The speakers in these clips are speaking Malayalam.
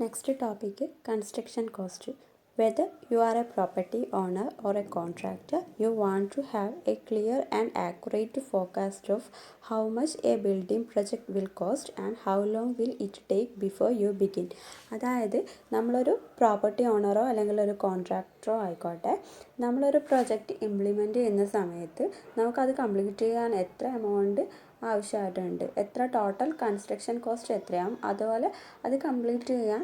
Next topic, construction cost. Whether you are a property owner or a contractor, you want to have a clear and accurate forecast of how much a building project will cost and how long will it take before you begin. അതായത് നമ്മളൊരു പ്രോപ്പർട്ടി ഓണറോ അല്ലെങ്കിൽ ഒരു കോൺട്രാക്ടറോ ആയിക്കോട്ടെ, നമ്മളൊരു പ്രൊജക്റ്റ് ഇംപ്ലിമെൻറ്റ് ചെയ്യുന്ന സമയത്ത് നമുക്കത് കംപ്ലീറ്റ് ചെയ്യാൻ എത്ര എമൗണ്ട് ആവശ്യമായിട്ടുണ്ട്, എത്ര ടോട്ടൽ കൺസ്ട്രക്ഷൻ കോസ്റ്റ് എത്രയാവും, അതുപോലെ അത് കംപ്ലീറ്റ് ചെയ്യാൻ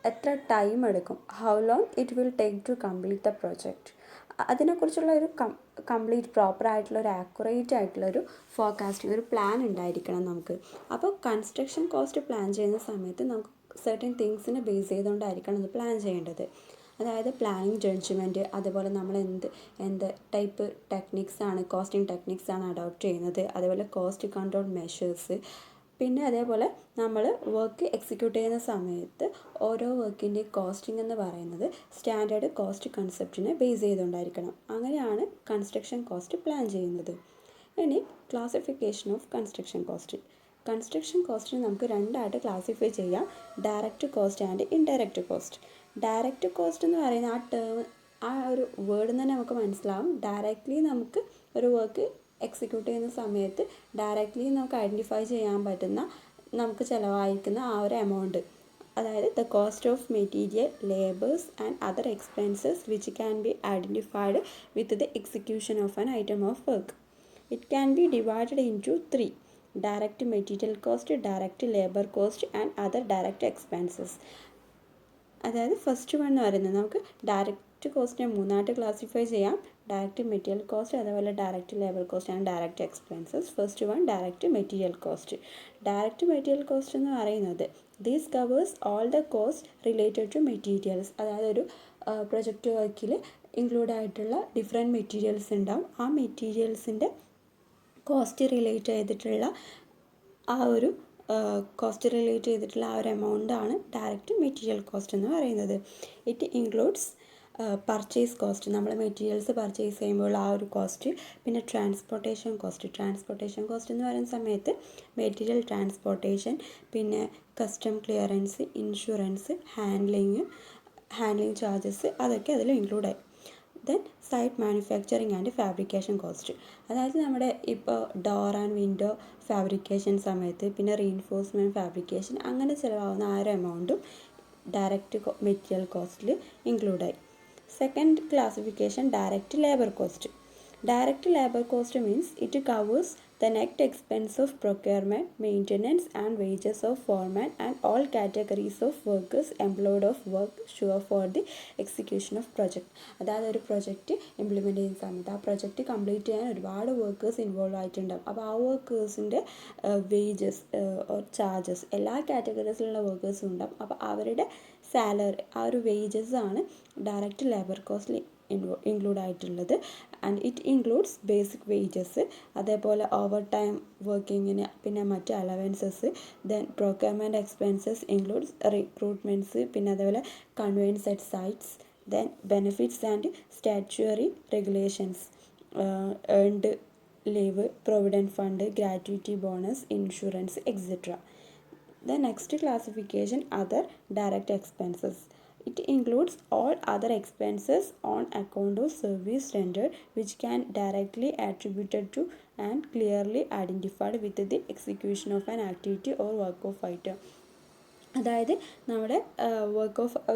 എത്ര ടൈം എടുക്കും, how long it will take to complete the project, അതിനെക്കുറിച്ചുള്ള ഒരു കംപ്ലീറ്റ് പ്രോപ്പറായിട്ടുള്ള ഒരു ആക്യുറേറ്റ് ആയിട്ടുള്ളൊരു ഫോർകാസ്റ്റിംഗ്, ഒരു പ്ലാൻ ഉണ്ടായിരിക്കണം നമുക്ക്. അപ്പോൾ കൺസ്ട്രക്ഷൻ കോസ്റ്റ് പ്ലാൻ ചെയ്യുന്ന സമയത്ത് നമുക്ക് സെർട്ടൻ തിങ്സിനെ ബേസ് ചെയ്തുകൊണ്ടായിരിക്കണം അത് പ്ലാൻ ചെയ്യേണ്ടത്. അതായത് പ്ലാനിങ് ജഡ്ജ്മെൻറ്റ്, അതുപോലെ നമ്മൾ എന്ത് ടൈപ്പ് ടെക്നിക്സാണ്, കോസ്റ്റിംഗ് ടെക്നിക്സാണ് അഡോപ്റ്റ് ചെയ്യുന്നത്, അതേപോലെ കോസ്റ്റ് കൺട്രോൾ മെഷേഴ്സ്, പിന്നെ അതേപോലെ നമ്മൾ വർക്ക് എക്സിക്യൂട്ട് ചെയ്യുന്ന സമയത്ത് ഓരോ വർക്കിൻ്റെ കോസ്റ്റിംഗ് എന്ന് പറയുന്നത് സ്റ്റാൻഡേർഡ് കോസ്റ്റ് കൺസെപ്റ്റിനെ ബേസ് ചെയ്തുകൊണ്ടായിരിക്കണം. അങ്ങനെയാണ് കൺസ്ട്രക്ഷൻ കോസ്റ്റ് പ്ലാൻ ചെയ്യുന്നത്. ഇനി classification of construction cost. Construction കോസ്റ്റിനെ നമുക്ക് രണ്ടായിട്ട് ക്ലാസിഫൈ ചെയ്യാം: direct cost and indirect cost. Direct cost എന്ന് പറയുന്ന ആ ഒരു വേർഡ് തന്നെ നമുക്ക് മനസ്സിലാവും. ഡയറക്റ്റ്ലി നമുക്ക് ഒരു വർക്ക് എക്സിക്യൂട്ട് ചെയ്യുന്ന സമയത്ത് ഡയറക്റ്റ്ലി നമുക്ക് ഐഡൻറ്റിഫൈ ചെയ്യാൻ പറ്റുന്ന, നമുക്ക് ചിലവായിരിക്കുന്ന ആ ഒരു എമൗണ്ട്, അതായത് the cost of material, labours and other expenses which can be identified with the execution of an item of work. It can be divided into 3: direct material cost, direct labour cost and other direct expenses. അതായത് ഫസ്റ്റ് വൺ എന്ന് പറയുന്നത് നമുക്ക് ഡയറക്റ്റ് കോസ്റ്റിനെ മൂന്നായിട്ട് ക്ലാസിഫൈ ചെയ്യാം: ഡയറക്റ്റ് മെറ്റീരിയൽ കോസ്റ്റ്, അതേപോലെ direct labour cost and direct expenses. First one direct material cost. Direct material cost എന്ന് പറയുന്നത് these covers all the cost related to materials. അതായത് ഒരു പ്രൊജക്റ്റ് വർക്കിൽ ഇൻക്ലൂഡ് ആയിട്ടുള്ള ഡിഫറെൻറ്റ് മെറ്റീരിയൽസ് ഉണ്ടാവും. ആ മെറ്റീരിയൽസിൻ്റെ കോസ്റ്റ് റിലേറ്റ് ചെയ്തിട്ടുള്ള ആ ഒരു എമൗണ്ടാണ് ഡയറക്റ്റ് മെറ്റീരിയൽ കോസ്റ്റ് എന്ന് പറയുന്നത്. ഇറ്റ് ഇൻക്ലൂഡ്സ് പർച്ചേസ് കോസ്റ്റ്, നമ്മൾ മെറ്റീരിയൽസ് പർച്ചേസ് ചെയ്യുമ്പോൾ ആ ഒരു കോസ്റ്റ്. പിന്നെ ട്രാൻസ്പോർട്ടേഷൻ കോസ്റ്റ് എന്ന് പറയുന്ന സമയത്ത് മെറ്റീരിയൽ ട്രാൻസ്പോർട്ടേഷൻ, പിന്നെ custom clearance, insurance, handling charges, അതൊക്കെ അതിൽ ഇൻക്ലൂഡായി. Then site manufacturing and fabrication cost. അതായത് നമ്മുടെ ഇപ്പോൾ ഡോർ ആൻഡ് വിൻഡോ ഫാബ്രിക്കേഷൻ സമയത്ത്, പിന്നെ റീഇൻഫോഴ്സ്മെൻറ്റ് ഫാബ്രിക്കേഷൻ, അങ്ങനെ ചിലവാകുന്ന ആ ഒരു എമൗണ്ടും ഡയറക്റ്റ് മെറ്റീരിയൽ കോസ്റ്റിൽ ഇൻക്ലൂഡായി. Second classification direct labour cost. Direct labor cost means it covers the net expense of procurement, maintenance and wages of foreman and all categories of workers employed of work sure for the execution of project. അതായത് ഒരു പ്രൊജക്റ്റ് ഇംപ്ലിമെൻറ്റ് ചെയ്യുന്ന സമയത്ത് ആ പ്രൊജക്റ്റ് കംപ്ലീറ്റ് ചെയ്യാൻ ഒരുപാട് വർക്കേഴ്സ് ഇൻവോൾവ് ആയിട്ടുണ്ടാകും. അപ്പോൾ ആ വർക്കേഴ്സിൻ്റെ വേജസ് ചാർജസ് എല്ലാ കാറ്റഗറീസിലുള്ള വർക്കേഴ്സും ഉണ്ടാകും. അപ്പോൾ അവരുടെ സാലറി, ആ ഒരു വേജസ് ആണ് ഡയറക്റ്റ് ലേബർ കോസ്റ്റിൽ ഇൻക്ലൂഡ് ആയിട്ടുള്ളത്. And it includes basic wages, അതേപോലെ ഓവർ ടൈം വർക്കിങ്ങിന്, പിന്നെ മറ്റ് allowances. Then procurement expenses includes recruitments, പിന്നെ അതേപോലെ conveyance at sites. Then benefits and statutory regulations, earned leave, provident fund, gratuity bonus, insurance, etcetera. The next classification other direct expenses. It includes all other expenses on account of service rendered which can directly attributed to and clearly identified with the execution of an activity or work of item. അതായത് നമ്മുടെ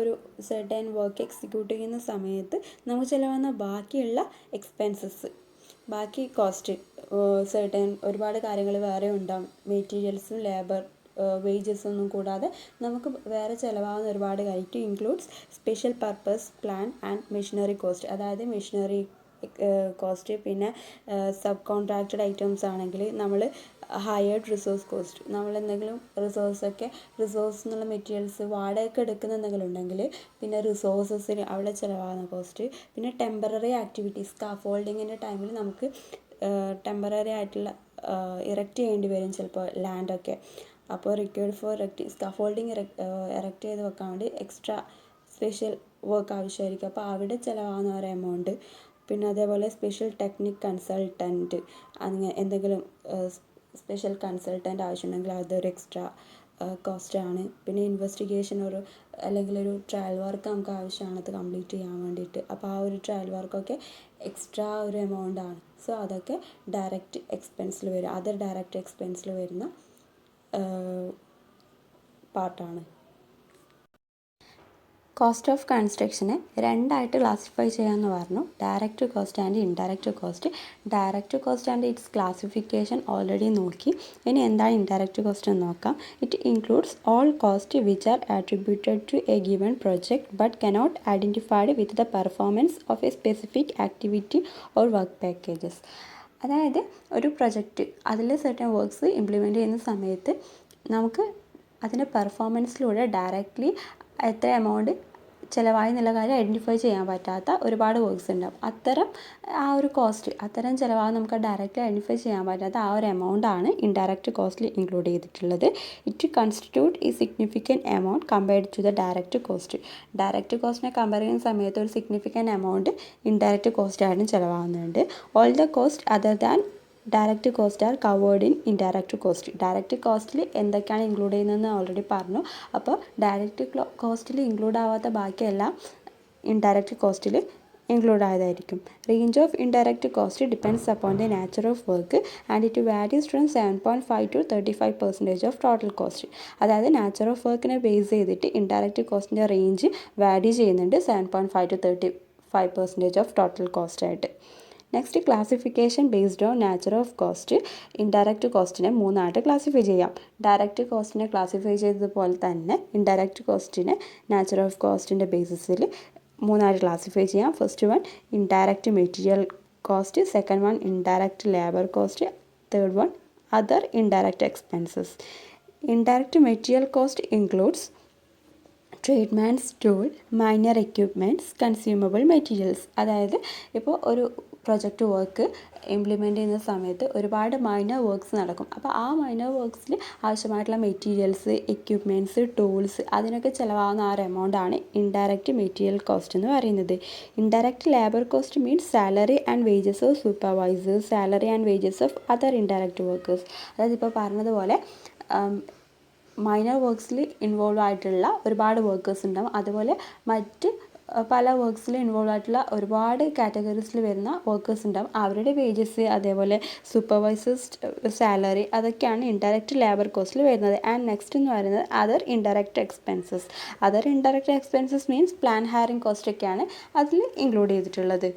ഒരു സെർട്ടൻ വർക്ക് എക്സിക്യൂട്ട് ചെയ്യുന്ന സമയത്ത് നമുക്ക് ചിലവാകുന്ന ബാക്കിയുള്ള എക്സ്പെൻസസ്, ബാക്കി കോസ്റ്റ്, സെർട്ടൻ ഒരുപാട് കാര്യങ്ങൾ വേറെ ഉണ്ടാകും. മെറ്റീരിയൽസും ലേബർ വേജസ് ഒന്നും കൂടാതെ നമുക്ക് വേറെ ചിലവാകുന്ന ഒരുപാട് കാര്യം. Includes special purpose plan and machinery cost. അതായത് മെഷീനറി കോസ്റ്റ്, പിന്നെ സബ് കോൺട്രാക്റ്റഡ് ഐറ്റംസ് ആണെങ്കിൽ നമ്മൾ ഹയർഡ് റിസോഴ്സ് കോസ്റ്റ്, നമ്മൾ എന്തെങ്കിലും റിസോഴ്സ് എന്നുള്ള മെറ്റീരിയൽസ് വാടകയ്ക്ക് എടുക്കുന്ന എന്തെങ്കിലും ഉണ്ടെങ്കിൽ, പിന്നെ റിസോഴ്സസിന് അവിടെ ചിലവാകുന്ന കോസ്റ്റ്. പിന്നെ ടെമ്പററി ആക്ടിവിറ്റീസ്, സ്കാഫോൾഡിങ്ങിൻ്റെ ടൈമിൽ നമുക്ക് ടെമ്പററി ആയിട്ടുള്ള ഇറക്റ്റ് ചെയ്യേണ്ടി വരും ചിലപ്പോൾ ലാൻഡൊക്കെ. അപ്പോൾ റിക്വയർഡ് ഫോർ സ്കാഫോൾഡിങ് എറക്റ്റ് ചെയ്ത് വെക്കാൻ വേണ്ടി എക്സ്ട്രാ സ്പെഷ്യൽ വർക്ക് ആവശ്യമായിരിക്കും. അപ്പോൾ അവിടെ ചിലവാകുന്ന ഒരു എമൗണ്ട്. പിന്നെ അതേപോലെ സ്പെഷ്യൽ ടെക്നിക് കൺസൾട്ടൻറ്റ്, അങ്ങനെ എന്തെങ്കിലും സ്പെഷ്യൽ കൺസൾട്ടൻ്റ് ആവശ്യമുണ്ടെങ്കിൽ അതൊരു എക്സ്ട്രാ. കോസ്റ്റാണ്. പിന്നെ ഇൻവെസ്റ്റിഗേഷൻ അല്ലെങ്കിൽ ഒരു ട്രയൽ വർക്ക് നമുക്ക് ആവശ്യമാണ് അത് കംപ്ലീറ്റ് ചെയ്യാൻ വേണ്ടിയിട്ട്. അപ്പോൾ ആ ഒരു ട്രയൽ വർക്കൊക്കെ എക്സ്ട്രാ ഒരു എമൗണ്ട് ആണ്. സോ അതൊക്കെ ഡയറക്റ്റ് എക്സ്പെൻസിൽ വരും, അതർ ഡയറക്റ്റ് എക്സ്പെൻസിൽ വരുന്ന പാർട്ടാണ്. കോസ്റ്റ് ഓഫ് കൺസ്ട്രക്ഷനെ രണ്ടായിട്ട് ക്ലാസിഫൈ ചെയ്യാമെന്ന് പറഞ്ഞു, direct cost and indirect cost. Direct cost and its classification already നോക്കി. ഇനി എന്താണ് ഇൻഡയറക്റ്റ് കോസ്റ്റ് എന്ന് നോക്കാം. It includes all cost which are attributed to a given project but cannot identified with the performance of a specific activity or work packages. അതായത് ഒരു പ്രൊജക്റ്റ് അതിൽ സർട്ടൻ വർക്ക്സ് ഇംപ്ലിമെൻറ്റ് ചെയ്യുന്ന സമയത്ത് നമുക്ക് അതിൻ്റെ പെർഫോമൻസിലൂടെ ഡയറക്റ്റ്ലി എത്ര എമൗണ്ട് ചിലവായി എന്നുള്ള കാര്യം ഐഡൻറ്റിഫൈ ചെയ്യാൻ പറ്റാത്ത ഒരുപാട് വർക്ക്സ് ഉണ്ടാവും. അത്തരം ആ ഒരു കോസ്റ്റ്, അത്തരം ചിലവാണ് നമുക്ക് ഡയറക്റ്റ്ലി ഐഡൻറ്റിഫൈ ചെയ്യാൻ പറ്റാത്ത ആ ഒരു എമൗണ്ടാണ് ഇൻഡയറക്റ്റ് കോസ്റ്റിൽ ഇൻക്ലൂഡ് ചെയ്തിട്ടുള്ളത്. It constitute a significant amount compared to the direct cost. Direct കോസ്റ്റിനെ കമ്പയർ ചെയ്യുന്ന സമയത്ത് ഒരു സിഗ്നിഫിക്കൻറ്റ് എമൗണ്ട് ഇൻഡയറക്റ്റ് കോസ്റ്റായിട്ടും ചിലവാകുന്നുണ്ട്. All the cost other than direct cost are covered in indirect cost. Direct കോസ്റ്റിൽ എന്തൊക്കെയാണ് ഇൻക്ലൂഡ് ചെയ്യുന്നതെന്ന് ഓൾറെഡി പറഞ്ഞു. അപ്പോൾ ഡയറക്റ്റ് കോസ്റ്റിൽ ഇൻക്ലൂഡ് ആവാത്ത ബാക്കിയെല്ലാം ഇൻഡയറക്റ്റ് കോസ്റ്റിൽ ഇൻക്ലൂഡ് ആയതായിരിക്കും. Range of indirect cost depends upon the nature of work and it varies from 7.5 to 35% of total cost. അതായത് നാച്ചർ ഓഫ് വർക്കിനെ ബേസ് ചെയ്തിട്ട് ഇൻഡയറക്റ്റ് കോസ്റ്റിൻ്റെ റേഞ്ച് വാരി ചെയ്യുന്നുണ്ട് 7.5 to 35% ഓഫ് ടോട്ടൽ കോസ്റ്റ് ആയിട്ട്. Next classification based on nature of cost. Indirect കോസ്റ്റിനെ മൂന്നായിട്ട് ക്ലാസിഫൈ ചെയ്യാം. ഡയറക്റ്റ് കോസ്റ്റിനെ ക്ലാസിഫൈ ചെയ്തതുപോലെ തന്നെ ഇൻഡയറക്റ്റ് കോസ്റ്റിനെ നാച്ചർ ഓഫ് കോസ്റ്റിൻ്റെ ബേസിസിൽ മൂന്നായിട്ട് ക്ലാസിഫൈ ചെയ്യാം. First one indirect material cost, second one indirect labour cost, third one other indirect expenses. Indirect material cost includes treatments, tool, minor equipments, consumable materials. അതായത് ഇപ്പോൾ ഒരു പ്രൊജക്റ്റ് വർക്ക് ഇംപ്ലിമെൻറ്റ് ചെയ്യുന്ന സമയത്ത് ഒരുപാട് മൈനർ വർക്ക്സ് നടക്കും. അപ്പോൾ ആ മൈനർ വർക്ക്സിൽ ആവശ്യമായിട്ടുള്ള മെറ്റീരിയൽസ്, എക്യുപ്മെൻറ്റ്സ്, ടൂൾസ് അതിനൊക്കെ ചിലവാകുന്ന ആ ഒരു എമൗണ്ടാണ് ഇൻഡയറക്റ്റ് മെറ്റീരിയൽ കോസ്റ്റ് എന്ന് പറയുന്നത്. Indirect labour cost means salary and wages of supervisors, salary and wages of other indirect workers. അതായത് ഇപ്പോൾ പറഞ്ഞതുപോലെ മൈനർ വർക്ക്സിൽ ഇൻവോൾവ് ആയിട്ടുള്ള ഒരുപാട് വർക്കേഴ്സ് ഉണ്ടാവും. അതുപോലെ മറ്റ് പല വർക്ക്സിൽ ഇൻവോൾവ് ആയിട്ടുള്ള ഒരുപാട് കാറ്റഗറീസിൽ വരുന്ന വർക്കേഴ്സ് ഉണ്ടാവും. അവരുടെ വേജസ്, അതേപോലെ സൂപ്പർവൈസേഴ്സ് സാലറി, അതൊക്കെയാണ് ഇൻഡയറക്റ്റ് ലേബർ കോസ്റ്റിൽ വരുന്നത്. ആൻഡ് നെക്സ്റ്റ് എന്ന് പറയുന്നത് other indirect expenses. Other indirect expenses means plan hiring cost ഒക്കെയാണ് അതിൽ ഇൻക്ലൂഡ് ചെയ്തിട്ടുള്ളത്.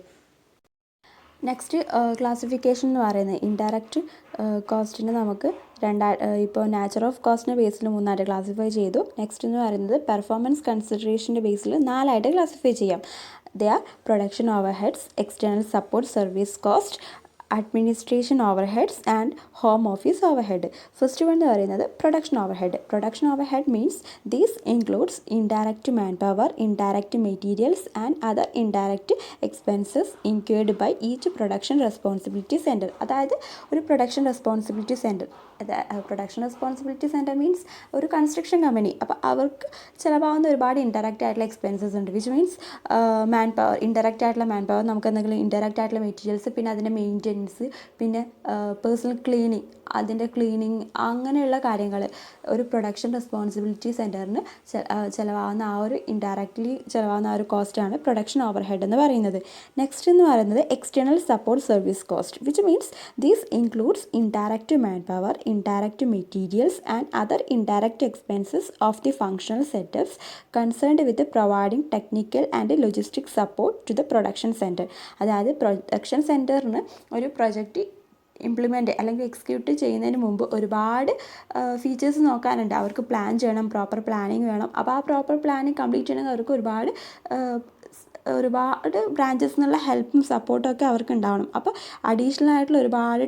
നെക്സ്റ്റ് ക്ലാസിഫിക്കേഷൻ എന്ന് പറയുന്നത് ഇൻഡയറക്റ്റ് കോസ്റ്റിന് നമുക്ക് ഇപ്പോൾ നാച്ചർ ഓഫ് കോസ്റ്റിൻ്റെ ബേസിൽ മൂന്നായിട്ട് ക്ലാസിഫൈ ചെയ്തു. നെക്സ്റ്റ് എന്ന് പറയുന്നത് പെർഫോമൻസ് കൺസിഡറേഷൻ്റെ ബേസിൽ നാലായിട്ട് ക്ലാസിഫൈ ചെയ്യാം. They are production overheads, external support service cost, administration overheads and home office overhead. First one എന്ന് പറയുന്നത് production overhead. Production overhead means these includes indirect manpower, indirect materials and other indirect expenses incurred by each production responsibility centre. അതായത് ഒരു production responsibility centre, production responsibility centre means ഒരു കൺസ്ട്രക്ഷൻ കമ്പനി. അപ്പോൾ അവർക്ക് ചിലവാകുന്ന ഒരുപാട് ഇൻഡയറക്റ്റ് ആയിട്ടുള്ള എക്സ്പെൻസസ് ഉണ്ട്. Which means man power, indirect ആയിട്ടുള്ള മാൻ പവർ, നമുക്ക് എന്തെങ്കിലും ഇൻഡയറക്റ്റ് ആയിട്ടുള്ള മെറ്റീരിയൽസ്, പിന്നെ അതിൻ്റെ മെയിൻ്റെനൻസ്, പിന്നെ പേഴ്സണൽ ക്ലീനിങ്, അതിൻ്റെ ക്ലീനിങ്, അങ്ങനെയുള്ള കാര്യങ്ങൾ ഒരു പ്രൊഡക്ഷൻ റെസ്പോൺസിബിലിറ്റി സെൻറ്ററിന് ചിലവാകുന്ന ആ ഒരു ഇൻഡയറക്റ്റ്ലി ചിലവാകുന്ന ആ ഒരു കോസ്റ്റാണ് പ്രൊഡക്ഷൻ ഓവർ ഹെഡ് എന്ന് പറയുന്നത്. നെക്സ്റ്റ് എന്ന് പറയുന്നത് external support service cost. Which means these includes indirect manpower, indirect materials and other indirect expenses of the functional setups concerned with providing technical and logistic support to the production center. അതായത് പ്രൊഡക്ഷൻ സെൻറ്ററിന് ഒരു പ്രൊജക്റ്റ് ഇംപ്ലിമെൻറ്റ് അല്ലെങ്കിൽ എക്സിക്യൂട്ട് ചെയ്യുന്നതിന് മുമ്പ് ഒരുപാട് ഫീച്ചേഴ്സ് നോക്കാനുണ്ട്. അവർക്ക് പ്ലാൻ ചെയ്യണം, പ്രോപ്പർ പ്ലാനിങ് വേണം. അപ്പോൾ ആ പ്രോപ്പർ പ്ലാനിങ് കംപ്ലീറ്റ് ചെയ്യണമെങ്കിൽ അവർക്ക് ഒരുപാട് ബ്രാഞ്ചസ് എന്നുള്ള ഹെൽപ്പും സപ്പോർട്ടും ഒക്കെ അവർക്ക് ഉണ്ടാവണം. അപ്പോൾ അഡീഷണൽ ആയിട്ടുള്ള ഒരുപാട്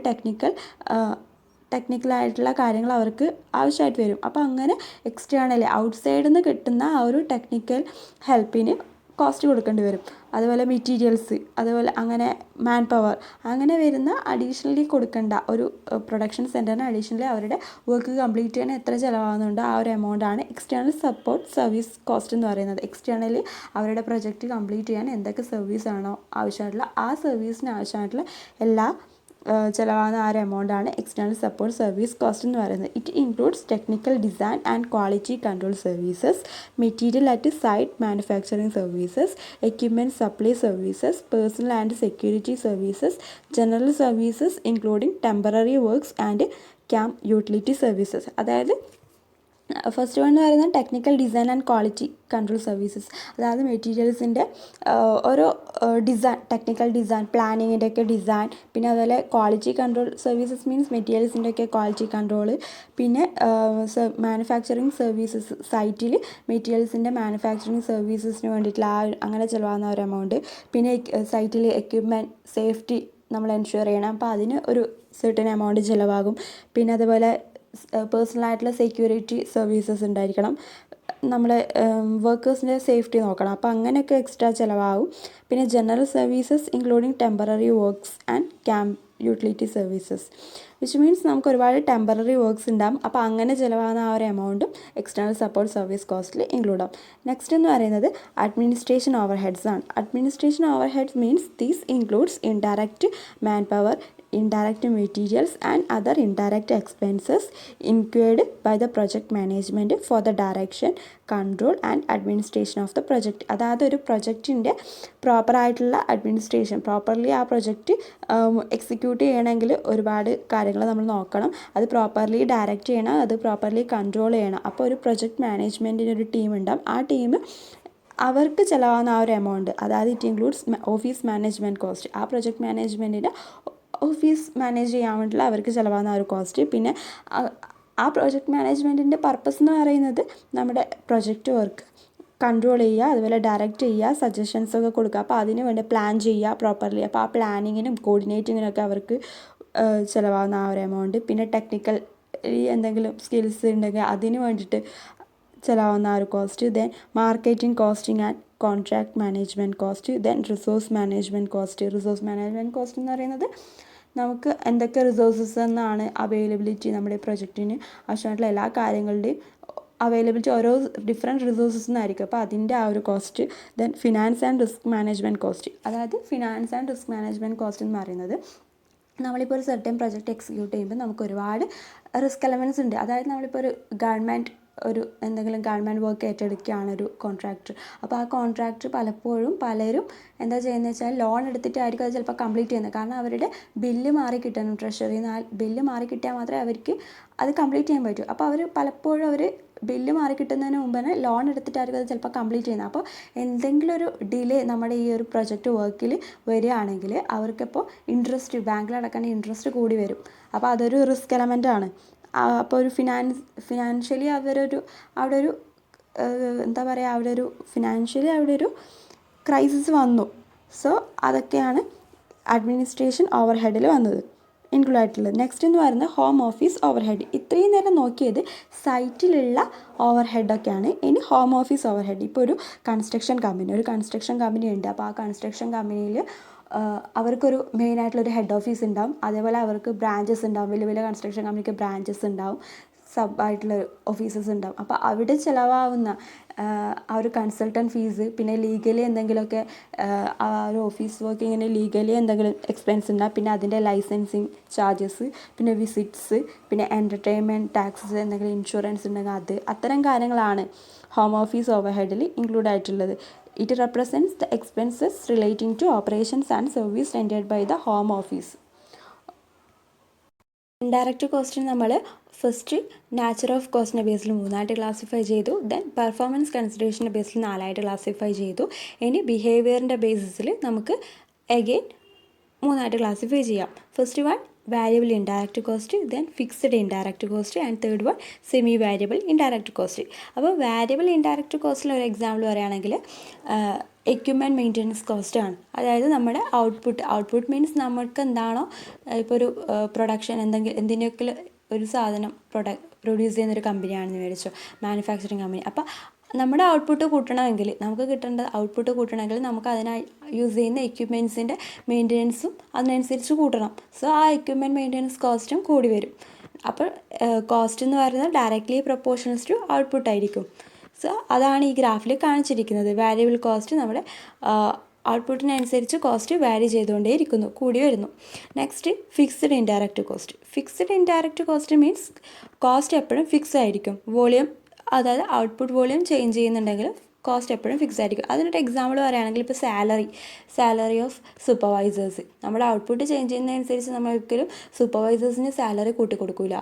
ടെക്നിക്കലായിട്ടുള്ള കാര്യങ്ങൾ അവർക്ക് ആവശ്യമായിട്ട് വരും. അപ്പോൾ അങ്ങനെ എക്സ്റ്റേണലി ഔട്ട്സൈഡിൽ നിന്ന് കിട്ടുന്ന ആ ഒരു ടെക്നിക്കൽ ഹെൽപ്പിന് കോസ്റ്റ് കൊടുക്കേണ്ടി വരും. അതുപോലെ മെറ്റീരിയൽസ്, അതുപോലെ അങ്ങനെ മാൻ പവർ, അങ്ങനെ വരുന്ന അഡീഷണലി കൊടുക്കേണ്ട ഒരു പ്രൊഡക്ഷൻ സെൻറ്ററിന് അഡീഷണലി അവരുടെ വർക്ക് കംപ്ലീറ്റ് ചെയ്യാൻ എത്ര ചിലവാകുന്നുണ്ടോ ആ ഒരു എമൗണ്ടാണ് എക്സ്റ്റേണൽ സപ്പോർട്ട് സർവീസ് കോസ്റ്റ് എന്ന് പറയുന്നത്. എക്സ്റ്റേണലി അവരുടെ പ്രൊജക്റ്റ് കംപ്ലീറ്റ് ചെയ്യാൻ എന്തൊക്കെ സർവീസാണോ ആവശ്യമായിട്ടുള്ള ആ സർവീസിന് ആവശ്യമായിട്ടുള്ള എല്ലാ ചിലവാകുന്ന ആ ഒരു എമൗണ്ടാണ് എക്സ്റ്റേണൽ സപ്പോർട്ട് സർവീസ് കോസ്റ്റ് എന്ന് പറയുന്നത്. It includes technical design and quality control services, material at site manufacturing services, equipment supply services, personnel and security services, general services including temporary works and camp utility services. അതായത് ഫസ്റ്റ് വൺ എന്ന് പറയുന്നത് technical design and quality control services. അതായത് മെറ്റീരിയൽസിൻ്റെ ഓരോ ഡിസൈൻ, ടെക്നിക്കൽ ഡിസൈൻ, പ്ലാനിങ്ങിൻ്റെ ഒക്കെ ഡിസൈൻ, പിന്നെ അതുപോലെ ക്വാളിറ്റി കൺട്രോൾ സർവീസസ് മീൻസ് മെറ്റീരിയൽസിൻ്റെ ഒക്കെ ക്വാളിറ്റി കൺട്രോൾ, പിന്നെ മാനുഫാക്ചറിങ് സർവീസസ്, സൈറ്റിൽ മെറ്റീരിയൽസിൻ്റെ മാനുഫാക്ചറിങ് സർവീസസിന് വേണ്ടിയിട്ടുള്ള അങ്ങനെ ചിലവാകുന്ന ഒരു എമൗണ്ട്, പിന്നെ സൈറ്റിൽ എക്യുപ്മെൻറ്റ് സേഫ്റ്റി നമ്മൾ എൻഷുർ ചെയ്യണം, അപ്പോൾ അതിന് ഒരു സെർട്ടൻ എമൗണ്ട് ചിലവാകും. പിന്നെ അതുപോലെ പേഴ്സണലായിട്ടുള്ള സെക്യൂരിറ്റി സർവീസസ് ഉണ്ടായിരിക്കണം, നമ്മൾ വർക്കേഴ്സിൻ്റെ സേഫ്റ്റി നോക്കണം, അപ്പോൾ അങ്ങനെയൊക്കെ എക്സ്ട്രാ ചിലവാകും. പിന്നെ general services including temporary works and camp utility services, which means നമുക്ക് ഒരുപാട് ടെമ്പററി വർക്ക്സ് ഉണ്ടാകും, അപ്പോൾ അങ്ങനെ ചിലവാകുന്ന ആ ഒരു എമൗണ്ടും എക്സ്റ്റേണൽ സപ്പോർട്ട് സർവീസ് കോസ്റ്റിൽ ഇൻക്ലൂഡ് ആവും. നെക്സ്റ്റ് എന്ന് പറയുന്നത് അഡ്മിനിസ്ട്രേഷൻ ഓവർ ഹെഡ്സ് ആണ്. Administration overheads means these includes indirect manpower, indirect materials and other indirect expenses incurred by the project management for the direction, control and administration of the project. അതായത് ഒരു പ്രൊജക്റ്റിൻ്റെ പ്രോപ്പറായിട്ടുള്ള അഡ്മിനിസ്ട്രേഷൻ, പ്രോപ്പർലി ആ പ്രൊജക്റ്റ് എക്സിക്യൂട്ട് ചെയ്യണമെങ്കിൽ ഒരുപാട് കാര്യങ്ങൾ നമ്മൾ നോക്കണം. അത് പ്രോപ്പർലി ഡയറക്റ്റ് ചെയ്യണം, അത് പ്രോപ്പർലി കൺട്രോൾ ചെയ്യണം. അപ്പോൾ ഒരു പ്രൊജക്റ്റ് മാനേജ്മെൻറ്റിന് ഒരു ടീം ഉണ്ടാവും. ആ ടീം അവർക്ക് ചിലവാകുന്ന ആ ഒരു എമൗണ്ട്, അതായത് it includes office management cost, ആ പ്രൊജക്റ്റ് മാനേജ്മെൻറ്റിൻ്റെ ഓഫീസ് മാനേജ് ചെയ്യാൻ വേണ്ടിയിട്ടുള്ള അവർക്ക് ചിലവാകുന്ന ഒരു കോസ്റ്റ്. പിന്നെ ആ പ്രോജക്റ്റ് മാനേജ്മെൻറ്റിൻ്റെ പർപ്പസ് എന്ന് പറയുന്നത് നമ്മുടെ പ്രൊജക്റ്റ് വർക്ക് കൺട്രോൾ ചെയ്യുക, അതുപോലെ ഡയറക്റ്റ് ചെയ്യുക, സജഷൻസൊക്കെ കൊടുക്കുക, അപ്പോൾ അതിന് വേണ്ടി പ്ലാൻ ചെയ്യുക പ്രോപ്പർലി, അപ്പോൾ ആ പ്ലാനിങ്ങിനും കോർഡിനേറ്റിങ്ങിനൊക്കെ അവർക്ക് ചിലവാകുന്ന ആ ഒരു എമൗണ്ട്. പിന്നെ ടെക്നിക്കൽ എന്തെങ്കിലും സ്കിൽസ് ഉണ്ടെങ്കിൽ അതിന് വേണ്ടിയിട്ട് ചിലവാകുന്ന ആ ഒരു cost. Then marketing, costing and contract management cost. Then resource management cost. Resource management cost എന്ന് പറയുന്നത് നമുക്ക് എന്തൊക്കെ റിസോഴ്സസ് എന്നാണ് അവൈലബിലിറ്റി, നമ്മുടെ പ്രൊജക്റ്റിന് ആവശ്യമായിട്ടുള്ള എല്ലാ കാര്യങ്ങളുടെയും അവൈലബിലിറ്റി ഓരോ ഡിഫറെൻറ്റ് റിസോഴ്സസ് എന്നായിരിക്കും, അപ്പോൾ അതിൻ്റെ ആ ഒരു cost. Then finance and risk management cost. അതായത് finance and risk management cost എന്ന് പറയുന്നത് നമ്മളിപ്പോൾ ഒരു സർട്ടൻ പ്രൊജക്റ്റ് എക്സിക്യൂട്ട് ചെയ്യുമ്പോൾ നമുക്ക് ഒരുപാട് റിസ്ക് എലമെൻറ്റ്സ് ഉണ്ട്. അതായത് നമ്മളിപ്പോൾ ഒരു ഗവൺമെൻറ് എന്തെങ്കിലും ഗവൺമെൻറ് വർക്ക് ഏറ്റെടുക്കുകയാണ് ഒരു കോൺട്രാക്ടർ, അപ്പോൾ ആ കോൺട്രാക്ടർ പലരും എന്താ ചെയ്യുന്നത് വെച്ചാൽ ലോൺ എടുത്തിട്ടായിരിക്കും അത് ചിലപ്പോൾ കംപ്ലീറ്റ് ചെയ്യുന്നത്. കാരണം അവരുടെ ബില്ല് മാറി കിട്ടണം, ട്രഷറിയിൽ നിന്ന് ബില്ല് മാറി കിട്ടിയാൽ മാത്രമേ അവർക്ക് അത് കംപ്ലീറ്റ് ചെയ്യാൻ പറ്റൂ. അപ്പോൾ അവർ ബില്ല് മാറി കിട്ടുന്നതിന് മുമ്പ് തന്നെ ലോൺ എടുത്തിട്ടായിരിക്കും അത് ചിലപ്പോൾ കംപ്ലീറ്റ് ചെയ്യുന്നത്. അപ്പോൾ എന്തെങ്കിലും ഒരു ഡിലേ നമ്മുടെ ഈ ഒരു പ്രൊജക്റ്റ് വർക്കിൽ വരികയാണെങ്കിൽ അവർക്കിപ്പോൾ ഇൻട്രസ്റ്റ്, ബാങ്കിൽ അടക്കേണ്ട ഇൻട്രസ്റ്റ് കൂടി വരും. അപ്പോൾ അതൊരു റിസ്ക് എലമെൻ്റാണ്. അപ്പോൾ ഒരു ഫിനാൻഷ്യലി അവിടെ ഒരു എന്താ പറയുക, അവിടെ ഒരു ക്രൈസിസ് വന്നു. സോ അതൊക്കെയാണ് അഡ്മിനിസ്ട്രേഷൻ ഓവർ ഹെഡിൽ വന്നത്, ഇൻക്ലൂഡ് ആയിട്ടുള്ളത്. നെക്സ്റ്റ് എന്ന് പറയുന്നത് ഹോം ഓഫീസ് ഓവർ ഹെഡ്. ഇത്രയും നേരം നോക്കിയത് സൈറ്റിലുള്ള ഓവർ ഹെഡൊക്കെയാണ്. ഇനി ഹോം ഓഫീസ് ഓവർ ഹെഡ്. ഇപ്പോൾ ഒരു കൺസ്ട്രക്ഷൻ കമ്പനി ഉണ്ട്. അപ്പോൾ ആ കൺസ്ട്രക്ഷൻ കമ്പനിയിൽ അവർക്കൊരു മെയിനായിട്ടുള്ളൊരു ഹെഡ് ഓഫീസ് ഉണ്ടാവും. അതേപോലെ അവർക്ക് ബ്രാഞ്ചസ് ഉണ്ടാവും. വലിയ കൺസ്ട്രക്ഷൻ കമ്പനിക്ക് ബ്രാഞ്ചസ് ഉണ്ടാവും, സബായിട്ടുള്ള ഓഫീസസ് ഉണ്ടാവും. അപ്പോൾ അവിടെ ചിലവാകുന്ന ആ ഒരു കൺസൾട്ടൻറ്റ് ഫീസ്, പിന്നെ ലീഗലി എന്തെങ്കിലുമൊക്കെ ആ ഒരു ഓഫീസ് വർക്കിങ്ങിന് ലീഗലി എന്തെങ്കിലും എക്സ്പെൻസ് ഉണ്ടാകും, പിന്നെ അതിൻ്റെ ലൈസൻസിങ് ചാർജസ്, പിന്നെ വിസിറ്റ്സ്, പിന്നെ എൻ്റർടൈൻമെൻറ്റ് ടാക്സസ്, എന്തെങ്കിലും ഇൻഷുറൻസ് ഉണ്ടെങ്കിൽ അത്തരം കാര്യങ്ങളാണ് ഹോം ഓഫീസ് ഓവർ ഹെഡിൽ ഇൻക്ലൂഡ് ആയിട്ടുള്ളത്. It represents the expenses relating to operations and service rendered by the home office. Indirect കോസ്റ്റിന് നമ്മൾ ഫസ്റ്റ് നാച്ചർ ഓഫ് കോസ്റ്റിൻ്റെ ബേസിൽ 3ആയിട്ട് ക്ലാസിഫൈ ചെയ്തു. ദെൻ പെർഫോമൻസ് കൺസിഡറേഷൻ്റെ ബേസിൽ 4ആയിട്ട് ക്ലാസിഫൈ ചെയ്തു. ഇനി ബിഹേവിയറിൻ്റെ ബേസിസിൽ നമുക്ക് അഗെയിൻ 3ആയിട്ട് ക്ലാസിഫൈ ചെയ്യാം. First one variable indirect cost, then fixed indirect cost, and third one semi variable indirect cost. അപ്പോൾ വാരിയബിൾ ഇൻഡയറക്റ്റ് കോസ്റ്റിൽ ഒരു എക്സാമ്പിൾ പറയുകയാണെങ്കിൽ എക്യുപ്മെൻറ്റ് മെയിൻ്റനൻസ് കോസ്റ്റാണ്. അതായത് നമ്മുടെ ഔട്ട്പുട്ട് മീൻസ് നമുക്ക് എന്താണോ ഇപ്പോൾ ഒരു പ്രൊഡക്ഷൻ എന്തിനൊക്കെ ഒരു സാധനം പ്രൊഡ്യൂസ് ചെയ്യുന്നൊരു കമ്പനിയാണെന്ന് വിചാരിച്ചോ, മാനുഫാക്ചറിങ് കമ്പനി. അപ്പോൾ നമ്മുടെ ഔട്ട്പുട്ട് കൂട്ടണമെങ്കിൽ, നമുക്ക് കിട്ടേണ്ട ഔട്ട്പുട്ട് കൂട്ടണമെങ്കിൽ നമുക്ക് അതിനായി യൂസ് ചെയ്യുന്ന എക്യുപ്മെൻറ്റ്സിൻ്റെ മെയിൻ്റനൻസും അതിനനുസരിച്ച് കൂട്ടണം. സോ ആ എക്യുപ്മെൻറ്റ് മെയിൻ്റനൻസ് കോസ്റ്റും കൂടി വരും. അപ്പോൾ കോസ്റ്റ് എന്ന് പറയുന്നത് ഡയറക്റ്റ്ലി പ്രൊപ്പോർഷണൽസ് ടു ഔട്ട്പുട്ട് ആയിരിക്കും. സോ അതാണ് ഈ ഗ്രാഫിൽ കാണിച്ചിരിക്കുന്നത്. വാരിയബിൾ കോസ്റ്റ് നമ്മുടെ ഔട്ട്പുട്ടിനനുസരിച്ച് കോസ്റ്റ് വാരി ചെയ്തുകൊണ്ടേയിരിക്കുന്നു, കൂടി വരുന്നു. Next fixed indirect cost. Fixed indirect cost means cost എപ്പോഴും ഫിക്സ് ആയിരിക്കും. വോളിയം, അതായത് ഔട്ട്പുട്ട് വോളിയം ചേഞ്ച് ചെയ്യുന്നുണ്ടെങ്കിൽ കോസ്റ്റ് എപ്പോഴും ഫിക്സ് ആയിരിക്കും. അതിനൊരു എക്സാമ്പിൾ പറയുകയാണെങ്കിൽ ഇപ്പോൾ സാലറി ഓഫ് സൂപ്പർവൈസേഴ്സ്. നമ്മുടെ ഔട്ട്പുട്ട് ചേഞ്ച് ചെയ്യുന്നതനുസരിച്ച് നമ്മൾ ഒരിക്കലും സൂപ്പർവൈസേഴ്സിന് സാലറി കൂട്ടി കൊടുക്കില്ല.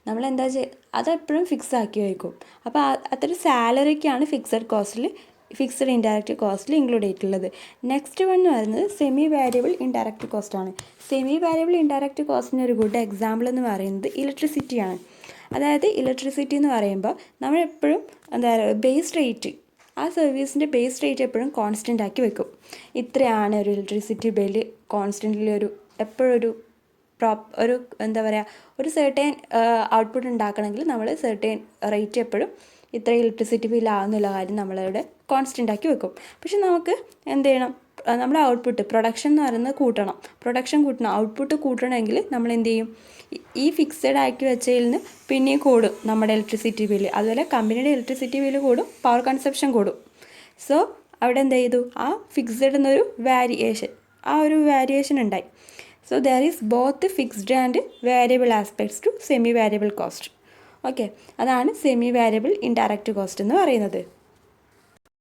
നമ്മൾ എന്താ അതെപ്പോഴും ഫിക്സ് ആക്കി വയ്ക്കും. അപ്പോൾ അതൊരു സാലറിക്കാണ് ഫിക്സഡ് ഇൻഡയറക്റ്റ് കോസ്റ്റിൽ ഇൻക്ലൂഡ് ചെയ്തിട്ടുള്ളത്. നെക്സ്റ്റ് വൺ എന്ന് പറയുന്നത് സെമി വാരിയബിൾ ഇൻഡയറക്റ്റ് കോസ്റ്റ് ആണ്. സെമി വാരിയബിൾ ഇൻഡയറക്റ്റ് കോസ്റ്റിന് ഒരു ഗുഡ് എക്സാമ്പിൾ എന്ന് പറയുന്നത് ഇലക്ട്രിസിറ്റിയാണ്. അതായത് ഇലക്ട്രിസിറ്റി എന്ന് പറയുമ്പോൾ നമ്മളെപ്പോഴും ബേസ് റേറ്റ്, ആ സർവീസിൻ്റെ ബേസ് റേറ്റ് എപ്പോഴും കോൺസ്റ്റൻ്റ് ആക്കി വെക്കും. ഇത്രയാണ് ഒരു ഇലക്ട്രിസിറ്റി ബില്ല് കോൺസ്റ്റൻ്റ്ലി എപ്പോഴൊരു ഒരു സെർട്ടൈൻ ഔട്ട്പുട്ട് ഉണ്ടാക്കണമെങ്കിൽ നമ്മൾ സെർട്ടൈൻ റേറ്റ് എപ്പോഴും ഇത്ര ഇലക്ട്രിസിറ്റി ബില്ലാവുന്നുള്ള കാര്യം നമ്മളിവിടെ കോൺസ്റ്റൻ്റ് ആക്കി വെക്കും. പക്ഷെ നമുക്ക് എന്ത് ചെയ്യണം, നമ്മുടെ ഔട്ട്പുട്ട് പ്രൊഡക്ഷൻ എന്ന് പറയുന്നത് കൂട്ടണം. ഔട്ട്പുട്ട് കൂട്ടണമെങ്കിൽ നമ്മൾ എന്ത് ചെയ്യും, ഈ ഫിക്സഡ് ആക്കി വെച്ചതിൽ നിന്ന് പിന്നെയും കൂടും നമ്മുടെ ഇലക്ട്രിസിറ്റി ബില്ല്. അതുപോലെ കമ്പനിയുടെ ഇലക്ട്രിസിറ്റി ബില്ല് കൂടും, പവർ കൺസപ്ഷൻ കൂടും. സോ അവിടെ എന്ത് ചെയ്തു, ആ ഫിക്സഡ് എന്നൊരു വേരിയേഷൻ ഉണ്ടായി. So there is both fixed and variable aspects to semi variable cost. Okay, അതാണ് സെമി വേരിയബിൾ ഇൻഡയറക്റ്റ് കോസ്റ്റ് എന്ന് പറയുന്നത്.